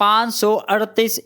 538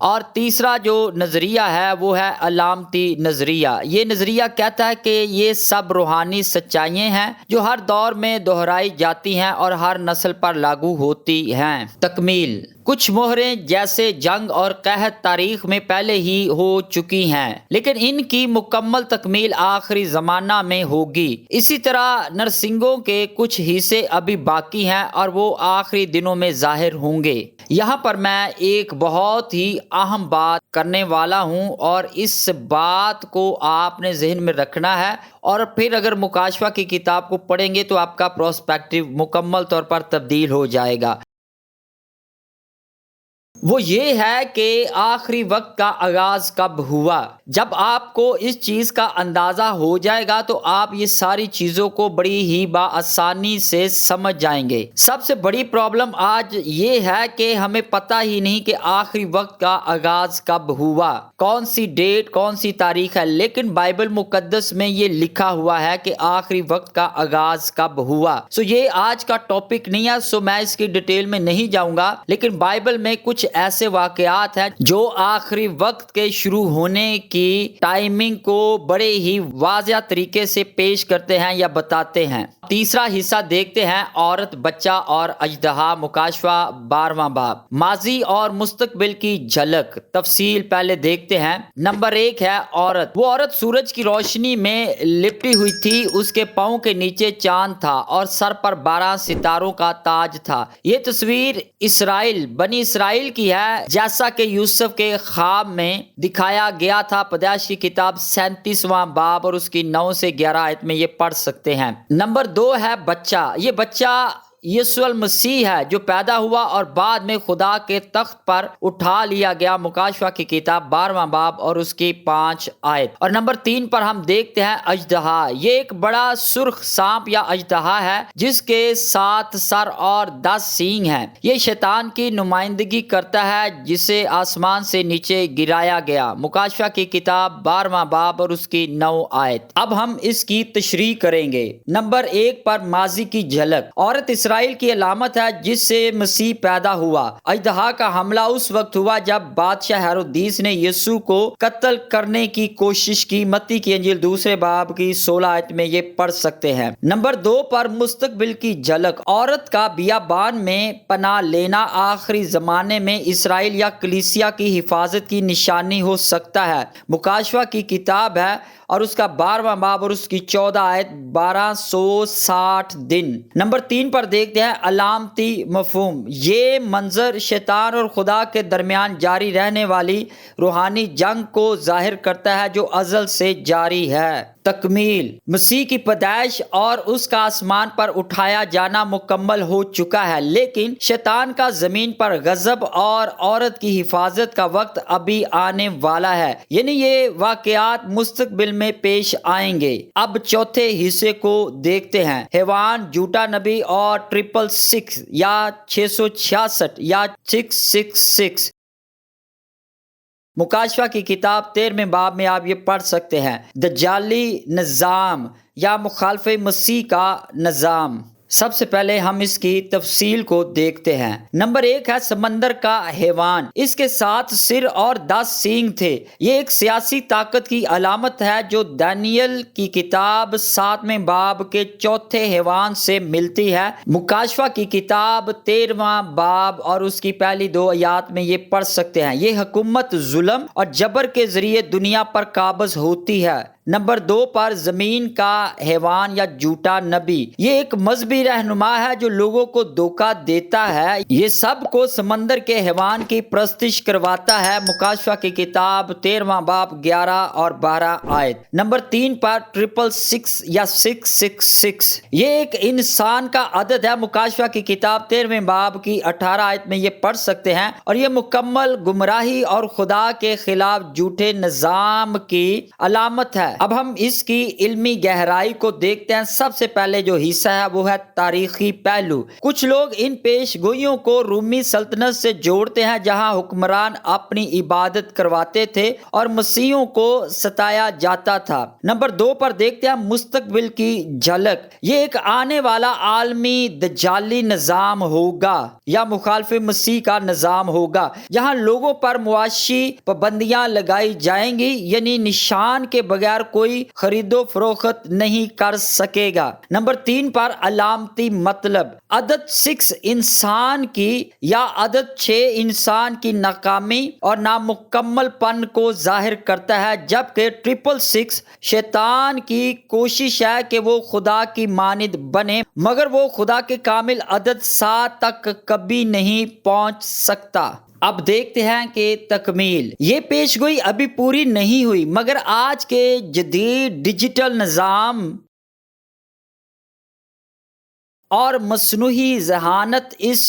اور تیسرا جو نظریہ ہے وہ ہے علامتی نظریہ۔ یہ نظریہ کہتا ہے کہ یہ سب روحانی سچائیاں ہیں جو ہر دور میں دہرائی جاتی ہیں اور ہر نسل پر لاگو ہوتی ہیں۔ تکمیل: کچھ مہریں جیسے جنگ اور قحط تاریخ میں پہلے ہی ہو چکی ہیں، لیکن ان کی مکمل تکمیل آخری زمانہ میں ہوگی۔ اسی طرح نرسنگھوں کے کچھ حصے ابھی باقی ہیں اور وہ آخری دنوں میں ظاہر ہوں گے۔ یہاں پر میں ایک بہت ہی اہم بات کرنے والا ہوں اور اس بات کو آپ نے ذہن میں رکھنا ہے، اور پھر اگر مکاشفہ کی کتاب کو پڑھیں گے تو آپ کا پروسپیکٹیو مکمل طور پر تبدیل ہو جائے گا۔ وہ یہ ہے کہ آخری وقت کا آغاز کب ہوا۔ جب آپ کو اس چیز کا اندازہ ہو جائے گا تو آپ یہ ساری چیزوں کو بڑی ہی بآسانی سے سمجھ جائیں گے۔ سب سے بڑی پرابلم آج یہ ہے کہ ہمیں پتہ ہی نہیں کہ آخری وقت کا آغاز کب ہوا، کون سی ڈیٹ، کون سی تاریخ ہے، لیکن بائبل مقدس میں یہ لکھا ہوا ہے کہ آخری وقت کا آغاز کب ہوا۔ یہ آج کا ٹاپک نہیں ہے، میں اس کی ڈیٹیل میں نہیں جاؤں گا، لیکن بائبل میں کچھ ایسے واقعات ہیں جو آخری وقت کے شروع ہونے کی ٹائمنگ کو بڑے ہی واضح طریقے سے پیش کرتے ہیں یا بتاتے ہیں۔ تیسرا حصہ دیکھتے ہیں، عورت، بچہ اور اژدہا، مکاشفہ 12واں باب۔ ماضی اور مستقبل کی جھلک، تفصیل پہلے دیکھتے ہیں۔ نمبر 1 ہے عورت۔ وہ عورت سورج کی روشنی میں لپٹی ہوئی تھی، اس کے پاؤں کے نیچے چاند تھا اور سر پر 12 ستاروں کا تاج تھا۔ یہ تصویر بنی اسرائیل کی ہے، جیسا کہ یوسف کے خواب میں دکھایا گیا تھا۔ پیدائش کی کتاب 37واں باب اور اس کی 9 سے 11 آیت میں یہ پڑھ سکتے ہیں۔ نمبر 2 ہے بچہ۔ یہ بچہ یسوع المسیح ہے جو پیدا ہوا اور بعد میں خدا کے تخت پر اٹھا لیا گیا۔ مکاشفہ کی کتاب 12واں باب اور اس کی 5 آیت۔ اور نمبر 3 پر ہم دیکھتے ہیں اژدہا۔ یہ ایک بڑا سرخ سانپ یا اژدہا ہے جس کے 7 سر اور 10 سینگ ہیں۔ یہ شیطان کی نمائندگی کرتا ہے جسے آسمان سے نیچے گرایا گیا۔ مکاشفہ کی کتاب 12واں باب اور اس کی 9 آیت۔ اب ہم اس کی تشریح کریں گے۔ نمبر 1 پر ماضی کی جھلک۔ عورت اسرائیل کی علامت ہے جس سے مسیح پیدا ہوا۔ اژدہا کا حملہ اس وقت ہوا جب بادشاہ ہیرودیس نے یسوع کو قتل کرنے کی کوشش کی۔ متی کی انجیل 2 باب کی 16 آیت میں یہ پڑھ سکتے ہیں۔ نمبر 2 پر مستقبل کی جھلک۔ عورت کا بیابان میں پناہ لینا آخری زمانے میں اسرائیل یا کلیسیا کی حفاظت کی نشانی ہو سکتا ہے۔ مکاشفہ کی کتاب ہے اور اس کا 12واں باب اور اس کی 14 آیت، 1260 دن۔ نمبر 3 پر دیکھتے ہیں علامتی مفہوم۔ یہ منظر شیطان اور خدا کے درمیان جاری رہنے والی روحانی جنگ کو ظاہر کرتا ہے جو ازل سے جاری ہے۔ تکمیل: مسیح کی پیدائش اور اس کا آسمان پر اٹھایا جانا مکمل ہو چکا ہے، لیکن شیطان کا زمین پر غضب اور عورت کی حفاظت کا وقت ابھی آنے والا ہے، یعنی یہ واقعات مستقبل میں پیش آئیں گے۔ اب چوتھے حصے کو دیکھتے ہیں، حیوان، جھوٹا نبی اور 666 یا 666 یا 666۔ مکاشفہ کی کتاب 13ویں باب میں آپ یہ پڑھ سکتے ہیں، دجالی نظام یا مخالف مسیح کا نظام۔ سب سے پہلے ہم اس کی تفصیل کو دیکھتے ہیں۔ نمبر 1 ہے سمندر کا حیوان۔ اس کے 7 سر اور 10 سینگ تھے۔ یہ ایک سیاسی طاقت کی علامت ہے جو دانیل کی کتاب 7ویں باب کے 4تھے حیوان سے ملتی ہے۔ مکاشفہ کی کتاب 13واں باب اور اس کی پہلی 2 آیات میں یہ پڑھ سکتے ہیں، یہ حکومت ظلم اور جبر کے ذریعے دنیا پر قابض ہوتی ہے۔ نمبر 2 پر زمین کا حیوان یا جھوٹا نبی۔ یہ ایک مذہبی رہنما ہے جو لوگوں کو دھوکہ دیتا ہے، یہ سب کو سمندر کے حیوان کی پرستش کرواتا ہے۔ مکاشفہ کی کتاب 13واں باب 11 اور 12 آیت۔ نمبر 3 پر 666 یا 666۔ یہ ایک انسان کا عدد ہے۔ مکاشفہ کی کتاب 13ویں باب کی 18 آیت میں یہ پڑھ سکتے ہیں، اور یہ مکمل گمراہی اور خدا کے خلاف جھوٹے نظام کی علامت ہے۔ اب ہم اس کی علمی گہرائی کو دیکھتے ہیں۔ سب سے پہلے جو حصہ ہے وہ ہے تاریخی پہلو۔ کچھ لوگ ان پیش گوئیوں کو رومی سلطنت سے جوڑتے ہیں، جہاں حکمران اپنی عبادت کرواتے تھے اور مسیحیوں کو ستایا جاتا تھا۔ نمبر 2 پر دیکھتے ہیں مستقبل کی جھلک۔ یہ ایک آنے والا عالمی دجالی نظام ہوگا یا مخالف مسیح کا نظام ہوگا، جہاں لوگوں پر معاشی پابندیاں لگائی جائیں گی، یعنی نشان کے بغیر کوئی خرید و فروخت نہیں کر سکے گا۔ نمبر 3 پر علامتی مطلب۔ عدد 6 انسان کی یا عدد 6 انسان کی ناکامی اور نامکمل پن کو ظاہر کرتا ہے، جبکہ 666 شیطان کی کوشش ہے کہ وہ خدا کی مانند بنے، مگر وہ خدا کے کامل عدد 7 تک کبھی نہیں پہنچ سکتا۔ اب دیکھتے ہیں کہ تکمیل۔ یہ پیش گوئی ابھی پوری نہیں ہوئی، مگر آج کے جدید ڈیجیٹل نظام اور مصنوعی ذہانت اس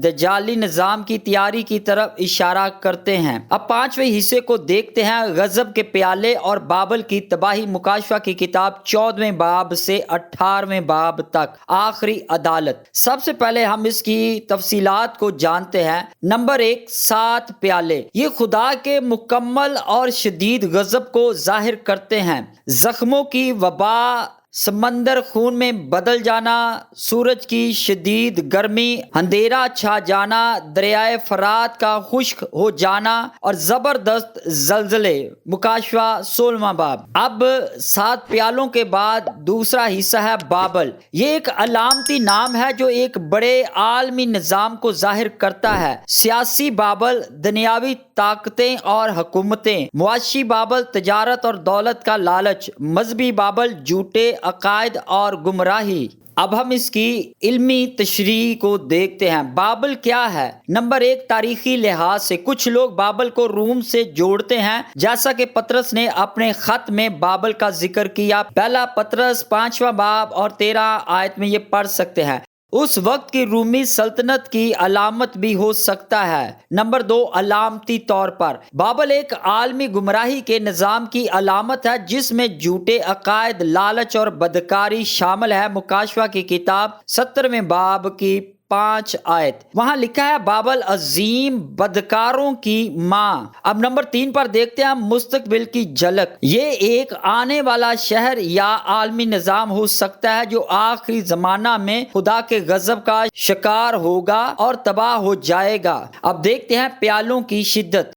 دجالی نظام کی تیاری کی طرف اشارہ کرتے ہیں۔ اب 5ویں حصے کو دیکھتے ہیں، غضب کے پیالے اور بابل کی تباہی۔ مکاشفہ کی کتاب 14ویں باب سے 18ویں باب تک، آخری عدالت۔ سب سے پہلے ہم اس کی تفصیلات کو جانتے ہیں۔ نمبر 1، 7 پیالے۔ یہ خدا کے مکمل اور شدید غضب کو ظاہر کرتے ہیں۔ زخموں کی وبا، سمندر خون میں بدل جانا، سورج کی شدید گرمی، اندھیرا چھا جانا، دریائے فرات کا خشک ہو جانا اور زبردست زلزلے۔ مکاشفہ 16واں باب۔ اب 7 پیالوں کے بعد دوسرا حصہ ہے بابل۔ یہ ایک علامتی نام ہے جو ایک بڑے عالمی نظام کو ظاہر کرتا ہے۔ سیاسی بابل، دنیاوی طاقتیں اور حکومتیں۔ معاشی بابل، تجارت اور دولت کا لالچ۔ مذہبی بابل، جھوٹے عقائد اور گمراہی۔ اب ہم اس کی علمی تشریح کو دیکھتے ہیں۔ بابل کیا ہے؟ نمبر 1، تاریخی لحاظ سے کچھ لوگ بابل کو روم سے جوڑتے ہیں، جیسا کہ پطرس نے اپنے خط میں بابل کا ذکر کیا۔ پہلا پطرس 5واں باب اور 13 آیت میں یہ پڑھ سکتے ہیں۔ اس وقت کی رومی سلطنت کی علامت بھی ہو سکتا ہے۔ نمبر 2، علامتی طور پر بابل ایک عالمی گمراہی کے نظام کی علامت ہے، جس میں جھوٹے عقائد، لالچ اور بدکاری شامل ہے۔ مکاشفہ کی کتاب 17ویں باب کی 5 آیت۔ وہاں لکھا ہے بابل عظیم بدکاروں کی ماں۔ اب نمبر 3 پر دیکھتے ہیں مستقبل کی جھلک۔ یہ ایک آنے والا شہر یا عالمی نظام ہو سکتا ہے جو آخری زمانہ میں خدا کے غضب کا شکار ہوگا اور تباہ ہو جائے گا۔ اب دیکھتے ہیں پیالوں کی شدت۔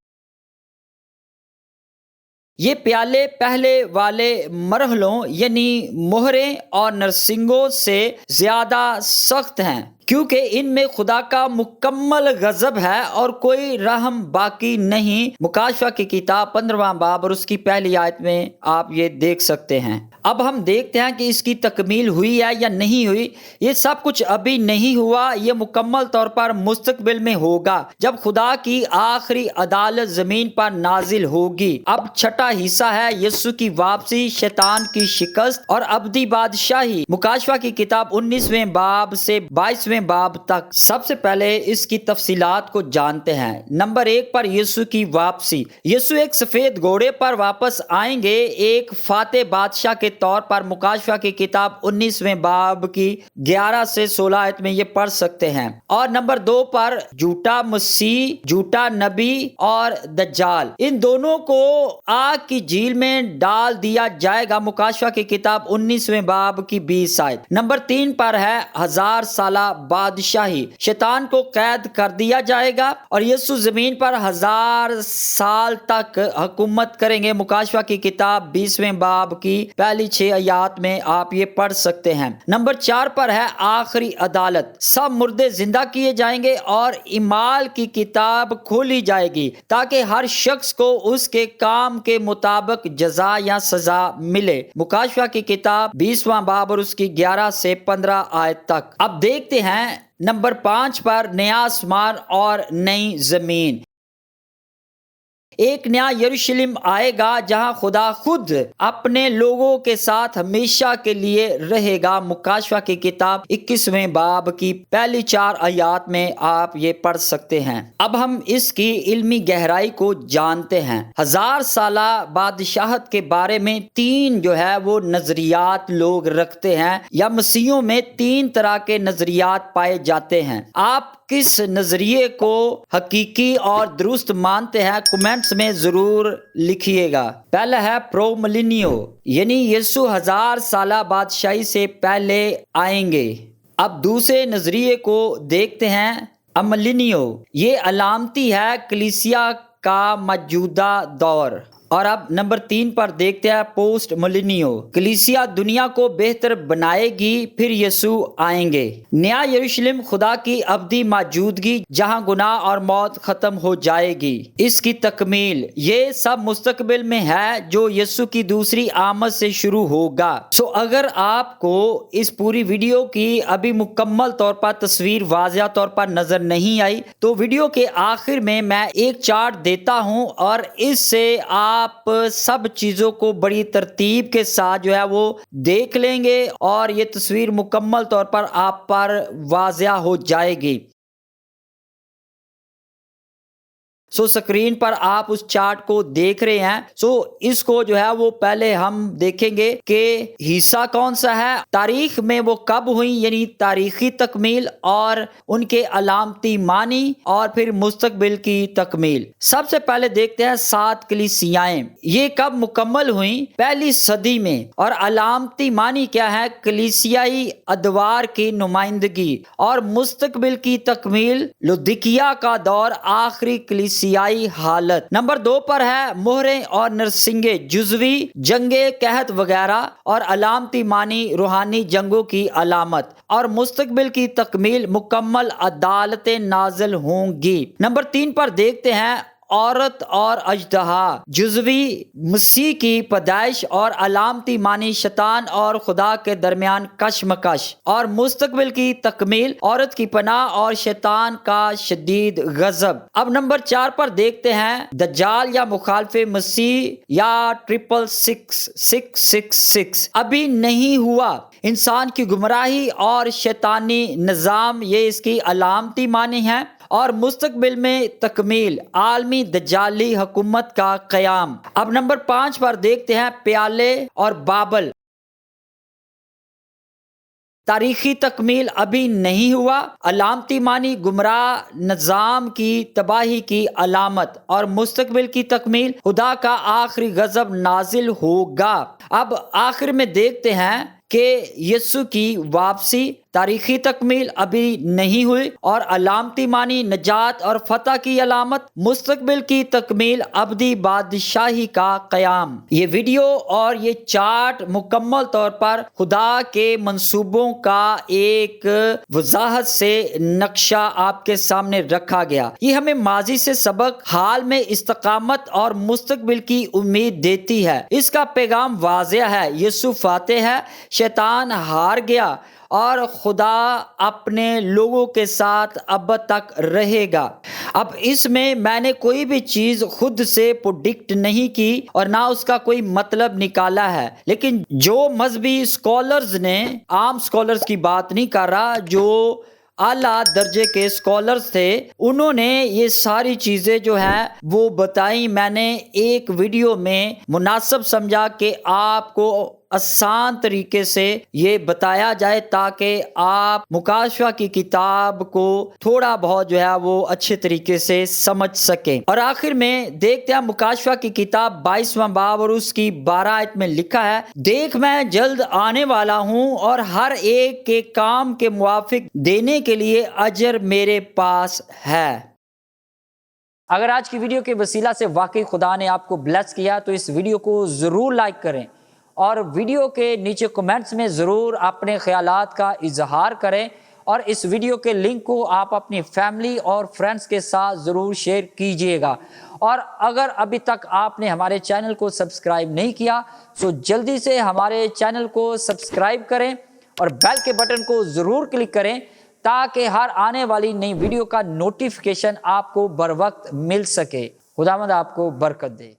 یہ پیالے پہلے والے مرحلوں یعنی مہریں اور نرسنگوں سے زیادہ سخت ہیں، کیونکہ ان میں خدا کا مکمل غضب ہے اور کوئی رحم باقی نہیں۔ مکاشفہ کی کتاب 15واں باب اور اس کی پہلی آیت میں آپ یہ دیکھ سکتے ہیں۔ اب ہم دیکھتے ہیں کہ اس کی تکمیل ہوئی ہے یا نہیں ہوئی۔ یہ سب کچھ ابھی نہیں ہوا، یہ مکمل طور پر مستقبل میں ہوگا، جب خدا کی آخری عدالت زمین پر نازل ہوگی۔ اب چھٹا حصہ ہے یسوع کی واپسی، شیطان کی شکست اور ابدی بادشاہی۔ مکاشفہ کی کتاب 19ویں باب سے 22ویں باب تک۔ سب سے پہلے اس کی تفصیلات کو جانتے ہیں۔ نمبر 1 پر یسوع کی واپسی۔ یسوع ایک سفید گھوڑے پر واپس آئیں گے، ایک فاتح بادشاہ کے طور پر۔ مکاشفہ کی کتاب 19ویں باب کی 11 سے 16 آیت میں یہ پڑھ سکتے ہیں۔ اور نمبر 2 پر جھوٹا مسیح، جھوٹا نبی اور دجال، ان دونوں کو آگ کی جھیل میں ڈال دیا جائے گا۔ مکاشفہ کی کتاب 19ویں باب کی 20 آیت۔ نمبر 3 پر ہے 1000 سالہ بادشاہی۔ شیطان کو قید کر دیا جائے گا اور یسوع زمین پر 1000 سال تک حکومت کریں گے۔ مکاشفہ کی کتاب 20ویں باب کی پہلی 6 آیات میں آپ یہ پڑھ سکتے ہیں۔ نمبر 4 پر ہے آخری عدالت۔ سب مردے زندہ کیے جائیں گے اور اعمال کی کتاب کھولی جائے گی، تاکہ ہر شخص کو اس کے کام کے مطابق جزا یا سزا ملے۔ مکاشفہ کی کتاب 20واں باب اور اس کی 11 سے 15 آیت تک۔ اب دیکھتے ہیں نمبر 5 پر نیا آسمان اور نئی زمین۔ ایک نیا یروشلم آئے گا جہاں خدا خود اپنے لوگوں کے ساتھ ہمیشہ کے لیے رہے گا۔ مکاشفہ کی کتاب 21ویں باب کی پہلی 4 آیات میں آپ یہ پڑھ سکتے ہیں۔ اب ہم اس کی علمی گہرائی کو جانتے ہیں۔ 1000 سالہ بادشاہت کے بارے میں 3 وہ نظریات لوگ رکھتے ہیں، یا مسیحیوں میں 3 طرح کے نظریات پائے جاتے ہیں۔ آپ کس نظریے کو حقیقی اور درست مانتے ہیں کمنٹس میں ضرور لکھیے گا۔ پہلا ہے پرو ملینیو، یعنی یسوع 1000 سالہ بادشاہی سے پہلے آئیں گے۔ اب دوسرے نظریے کو دیکھتے ہیں، املینیو، یہ علامتی ہے کلیسیا کا موجودہ دور۔ اور اب نمبر 3 پر دیکھتے ہیں پوسٹ ملینیو، کلیسیا دنیا کو بہتر بنائے گی، پھر یسوع آئیں گے۔ نیا یروشلم خدا کی ابدی موجودگی جہاں گناہ اور موت ختم ہو جائے گی، اس کی تکمیل، یہ سب مستقبل میں ہے جو یسوع کی دوسری آمد سے شروع ہوگا۔ اگر آپ کو اس پوری ویڈیو کی ابھی مکمل طور پر تصویر واضح طور پر نظر نہیں آئی تو ویڈیو کے آخر میں ایک چارٹ دیتا ہوں، اور اس سے آپ سب چیزوں کو بڑی ترتیب کے ساتھ وہ دیکھ لیں گے اور یہ تصویر مکمل طور پر آپ پر واضح ہو جائے گی۔ سکرین پر آپ اس چارٹ کو دیکھ رہے ہیں۔ اس کو وہ پہلے ہم دیکھیں گے کہ حصہ کون سا ہے، تاریخ میں وہ کب ہوئی، یعنی تاریخی تکمیل، اور ان کے علامتی معنی، اور پھر مستقبل کی تکمیل۔ سب سے پہلے دیکھتے ہیں 7 کلیسیائیں، یہ کب مکمل ہوئیں؟ پہلی صدی میں۔ اور علامتی معنی کیا ہے؟ کلیسیائی ادوار کی نمائندگی، اور مستقبل کی تکمیل لودیکیا کا دور، آخری کلیسیائی حالت۔ نمبر 2 پر ہے مہریں اور نرسنگیں، جزوی جنگیں، قحط وغیرہ، اور علامتی معنی روحانی جنگوں کی علامت، اور مستقبل کی تکمیل مکمل عدالتیں نازل ہوں گی۔ نمبر 3 پر دیکھتے ہیں عورت اور اژدہا، جزوی مسیح کی پیدائش، اور علامتی معنی شیطان اور خدا کے درمیان کشمکش، اور مستقبل کی تکمیل عورت کی پناہ اور شیطان کا شدید غضب۔ اب نمبر 4 پر دیکھتے ہیں دجال یا مخالف مسیح یا 666 ابھی نہیں ہوا، انسان کی گمراہی اور شیطانی نظام، یہ اس کی علامتی معنی ہے، اور مستقبل میں تکمیل عالمی دجالی حکومت کا قیام۔ اب نمبر 5 پر دیکھتے ہیں پیالے اور بابل، تاریخی تکمیل ابھی نہیں ہوا، علامتی معنی گمراہ نظام کی تباہی کی علامت، اور مستقبل کی تکمیل خدا کا آخری غضب نازل ہوگا۔ اب آخر میں دیکھتے ہیں کہ یسوع کی واپسی، تاریخی تکمیل ابھی نہیں ہوئی، اور علامتی معنی نجات اور فتح کی علامت، مستقبل کی تکمیل ابدی بادشاہی کا قیام۔ یہ ویڈیو اور یہ چارٹ مکمل طور پر خدا کے منصوبوں کا ایک وضاحت سے نقشہ آپ کے سامنے رکھا گیا۔ یہ ہمیں ماضی سے سبق، حال میں استقامت اور مستقبل کی امید دیتی ہے۔ اس کا پیغام واضح ہے، یسوع فاتح ہے، شیطان ہار گیا، اور خدا اپنے لوگوں کے ساتھ اب تک رہے گا۔ اب اس میں نے کوئی بھی چیز خود سے پریڈکٹ نہیں کی اور نہ اس کا کوئی مطلب نکالا ہے، لیکن جو مذہبی اسکالرز نے، عام اسکالرز کی بات نہیں کر رہا، جو اعلیٰ درجے کے اسکالرز تھے، انہوں نے یہ ساری چیزیں وہ بتائیں۔ میں نے ایک ویڈیو میں مناسب سمجھا کہ آپ کو آسان طریقے سے یہ بتایا جائے تاکہ آپ مکاشفہ کی کتاب کو تھوڑا بہت وہ اچھے طریقے سے سمجھ سکیں۔ اور آخر میں دیکھتے ہیں مکاشفہ کی کتاب 22واں باب اور اس کی 12 آیت میں لکھا ہے، دیکھ میں جلد آنے والا ہوں اور ہر ایک کے کام کے موافق دینے کے لیے اجر میرے پاس ہے۔ اگر آج کی ویڈیو کے وسیلہ سے واقعی خدا نے آپ کو بلیس کیا تو اس ویڈیو کو ضرور لائک کریں، اور ویڈیو کے نیچے کمنٹس میں ضرور اپنے خیالات کا اظہار کریں، اور اس ویڈیو کے لنک کو آپ اپنی فیملی اور فرینڈز کے ساتھ ضرور شیئر کیجئے گا۔ اور اگر ابھی تک آپ نے ہمارے چینل کو سبسکرائب نہیں کیا تو جلدی سے ہمارے چینل کو سبسکرائب کریں اور بیل کے بٹن کو ضرور کلک کریں تاکہ ہر آنے والی نئی ویڈیو کا نوٹیفیکیشن آپ کو بر وقت مل سکے۔ خداوند آپ کو برکت دے.